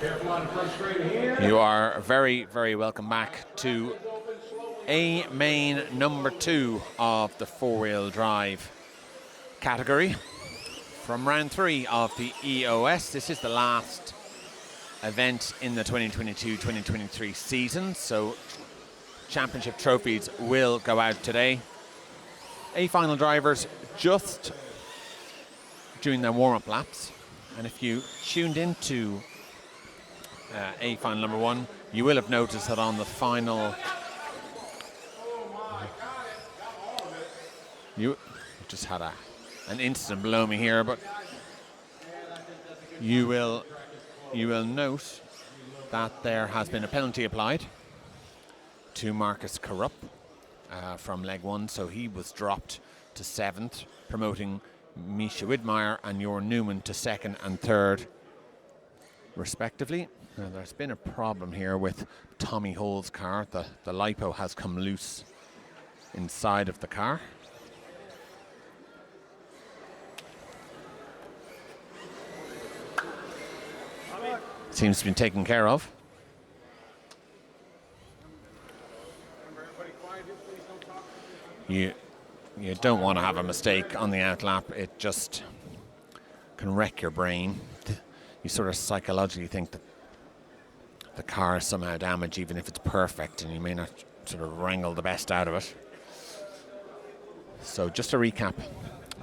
You are very, very welcome back to A main number 2 of the four-wheel drive category from round 3 of the EOS. This is the last event in the 2022-2023 season, so championship trophies will go out today. A final drivers just doing their warm-up laps, and if you tuned into A final number 1, you will have noticed that on the final you just had an incident below me here, but you will note that there has been a penalty applied to Marcus Carrup from leg 1, so he was dropped to 7th, promoting Misha Widmeyer and Jorn Newman to 2nd and 3rd respectively. Now, there's been a problem here with Tommy Hull's car. The LiPo has come loose inside of the car. Seems to be taken care of. You don't want to have a mistake on the outlap. It just can wreck your brain. You sort of psychologically think that the car is somehow damaged, even if it's perfect, and you may not sort of wrangle the best out of it. So just a recap.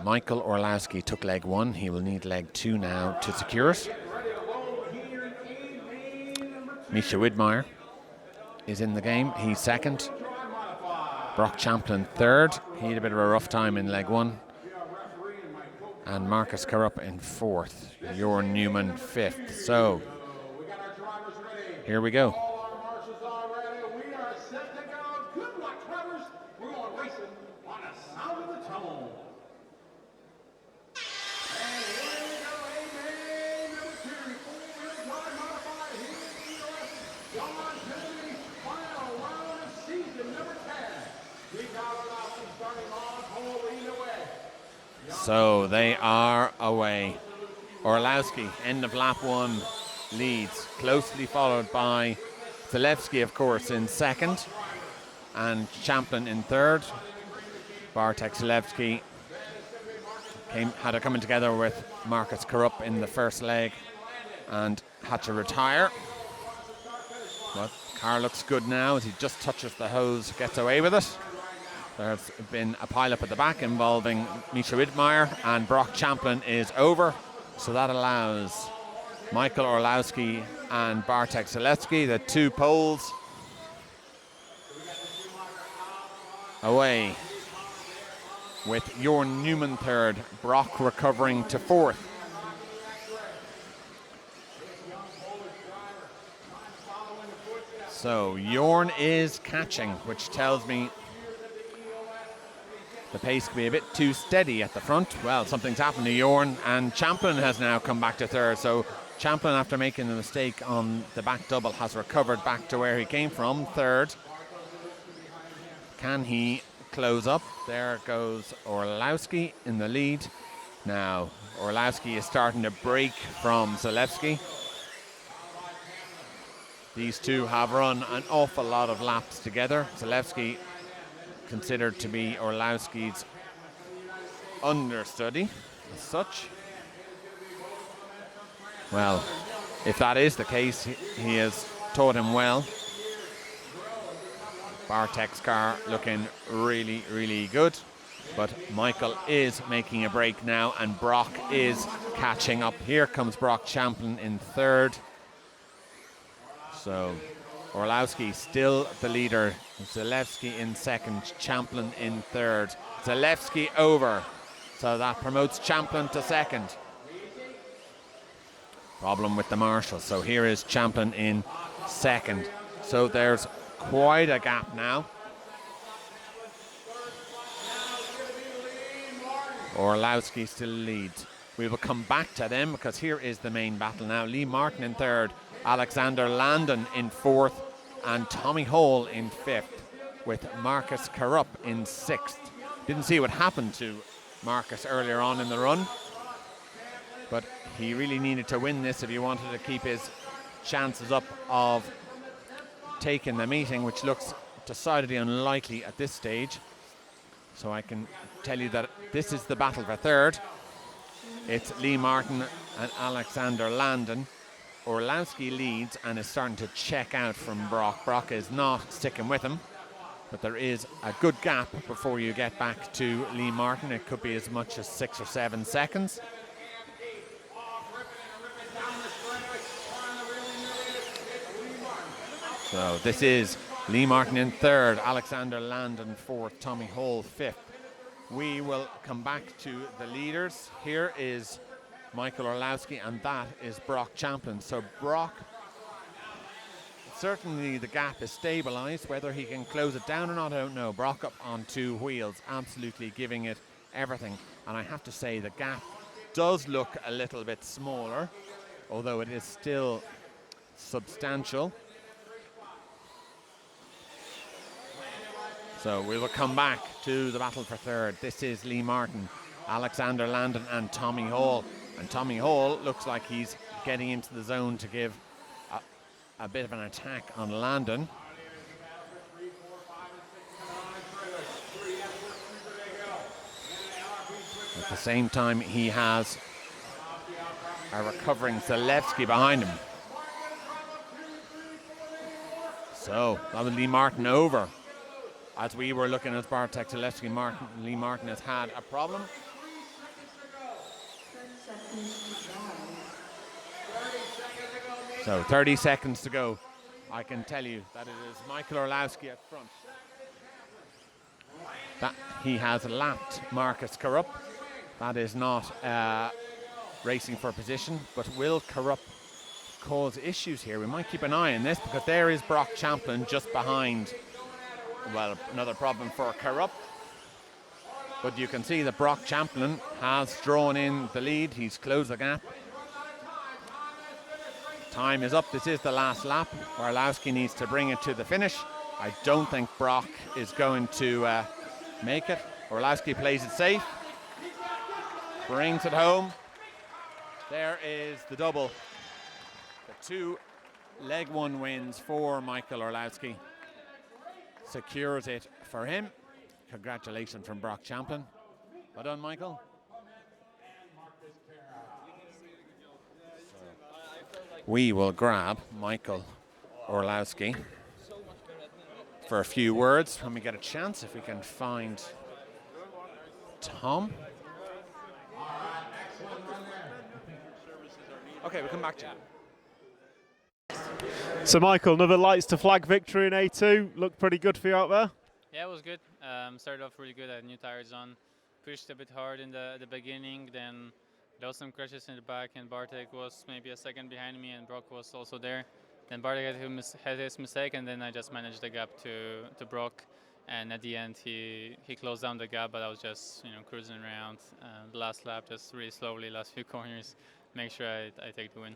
Michael Orlowski took leg 1. He will need leg 2 now to secure it. Misha Widmeyer is in the game. He's 2nd. Brock Champlin 3rd. He had a bit of a rough time in leg 1. And Marcus Carrup in 4th. Jorn Newman 5th. So here we go. So they are away. Orlowski, end of lap 1, leads, closely followed by Zalewski, of course, in 2nd, and Champlin in 3rd. Bartek Zalewski had a coming together with Marcus Carrup in the first leg and had to retire. But the car looks good now as he just touches the hose, gets away with it. There's been a pile-up at the back involving Misha Widmeyer, and Brock Champlin is over. So that allows Michael Orlowski and Bartek Zalewski, the 2 poles, away, with Jorn Newman 3rd, Brock recovering to 4th. So Jorn is catching, which tells me the pace could be a bit too steady at the front. Well, something's happened to Jorn, and Champlin has now come back to 3rd. So Champlin, after making the mistake on the back double, has recovered back to where he came from, 3rd. Can he close up? There goes Orlowski in the lead. Now, Orlowski is starting to break from Zalewski. These two have run an awful lot of laps together. Zalewski considered to be Orlowski's understudy as such. Well, if that is the case, he has taught him well. Bartek's car looking really, really good, but Michael is making a break now, and Brock is catching up. Here comes Brock Champlin in 3rd. So Orlowski still the leader. Zalewski in 2nd, Champlin in 3rd. Zalewski over, so that promotes Champlin to 2nd. Problem with the marshal. So here is Champlin in 2nd. So there's quite a gap now. Orlowski still leads. We will come back to them because here is the main battle now. Lee Martin in 3rd, Alexander Landon in 4th, and Tommy Hall in 5th, with Marcus Carrup in 6th. Didn't see what happened to Marcus earlier on in the run, but he really needed to win this if he wanted to keep his chances up of taking the meeting, which looks decidedly unlikely at this stage. So I can tell you that this is the battle for third. It's Lee Martin and Alexander Landon. Orlowski leads and is starting to check out from Brock. Brock is not sticking with him, but there is a good gap before you get back to Lee Martin. It could be as much as 6 or 7 seconds. So this is Lee Martin in third, Alexander Landon fourth, Tommy Hall fifth. We will come back to the leaders. Here is Michael Orlowski, and that is Brock Champlin. So Brock, certainly the gap is stabilized. Whether he can close it down or not, I don't know. Brock up on 2 wheels, absolutely giving it everything. And I have to say the gap does look a little bit smaller, although it is still substantial. So we will come back to the battle for third. This is Lee Martin, Alexander Landon and Tommy Hall. And Tommy Hall looks like he's getting into the zone to give a bit of an attack on Landon. At the same time, he has a recovering Zalewski behind him. So that was Lee Martin over. As we were looking at Bartek Zalewski, Lee Martin has had a problem. So 30 seconds to go. I can tell you that it is Michael Orlowski at front. That he has lapped Marcus Carrup. That is not racing for position, but will Carrup cause issues here? We might keep an eye on this, because there is Brock Champlin just behind. Well, another problem for Carrup. But you can see that Brock Champlin has drawn in the lead. He's closed the gap. Time is up. This is the last lap. Orlowski needs to bring it to the finish. I don't think Brock is going to make it. Orlowski plays it safe. Brings it home. There is the double. The 2 leg 1 wins for Michael Orlowski. Secures it for him. Congratulations from Brock Champlin. Well done, Michael. We will grab Michael Orlowski for a few words when we get a chance, if we can find Tom. Okay, we'll come back to you. So Michael, another lights to flag victory in A2. Looked pretty good for you out there? Yeah, it was good. Started off really good. I had new tires on. Pushed a bit hard in the beginning. Then there was some crashes in the back, and Bartek was maybe a second behind me, and Brock was also there. Then Bartek had his mistake, and then I just managed the gap to Brock. And at the end, he closed down the gap, but I was just cruising around the last lap, just really slowly, last few corners, make sure I take the win.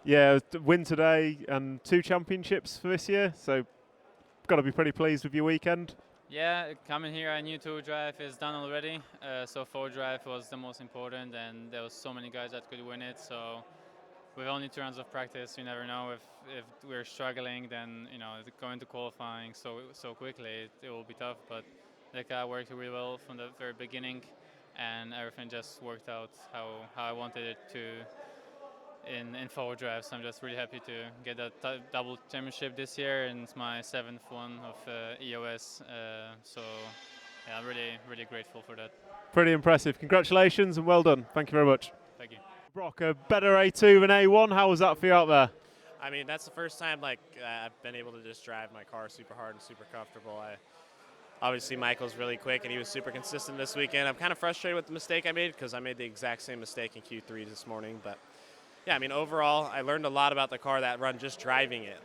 Yeah, win today and 2 championships for this year, so got to be pretty pleased with your weekend. Yeah, coming here, I knew 2 drive is done already, so 4 drive was the most important, and there was so many guys that could win it. So with only 2 rounds of practice, you never know if we're struggling. Then going to qualifying so quickly, it will be tough. But the car worked really well from the very beginning, and everything just worked out how I wanted it to. In 4 drives, so I'm just really happy to get that double championship this year, and it's my 7th one of EOS. So yeah, I'm really grateful for that. Pretty impressive. Congratulations and well done. Thank you very much. Thank you. Brock, a better A2 than A1. How was that for you out there? I mean, that's the first time I've been able to just drive my car super hard and super comfortable. Obviously, Michael's really quick, and he was super consistent this weekend. I'm kind of frustrated with the mistake I made, because I made the exact same mistake in Q3 this morning, but. Yeah, I mean, overall, I learned a lot about the car that run just driving it.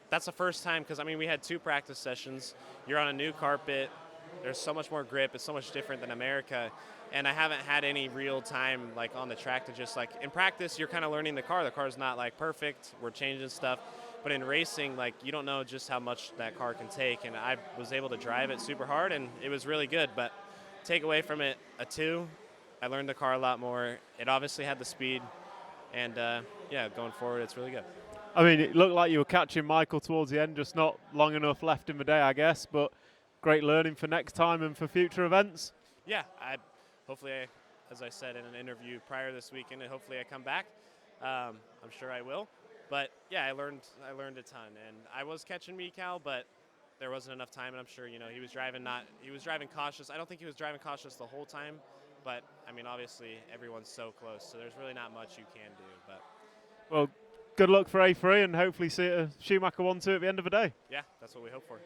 That's the first time, because, I mean, we had 2 practice sessions. You're on a new carpet. There's so much more grip. It's so much different than America. And I haven't had any real time, on the track to just, in practice, you're kind of learning the car. The car's not, perfect. We're changing stuff. But in racing, you don't know just how much that car can take. And I was able to drive it super hard, and it was really good. But take away from it a 2, I learned the car a lot more. It obviously had the speed. And, yeah, going forward, it's really good. I mean, it looked like you were catching Michael towards the end, just not long enough left in the day, I guess. But great learning for next time and for future events. Yeah, hopefully, as I said in an interview prior this weekend, and hopefully I come back. I'm sure I will. But yeah, I learned a ton, and I was catching Mikal, but there wasn't enough time, and I'm sure he was driving cautious. I don't think he was driving cautious the whole time, but I mean, obviously everyone's so close, so there's really not much you can do. But Well, good luck for A3, and hopefully see a Schumacher 1-2 at the end of the day. yeah, that's what we hope for.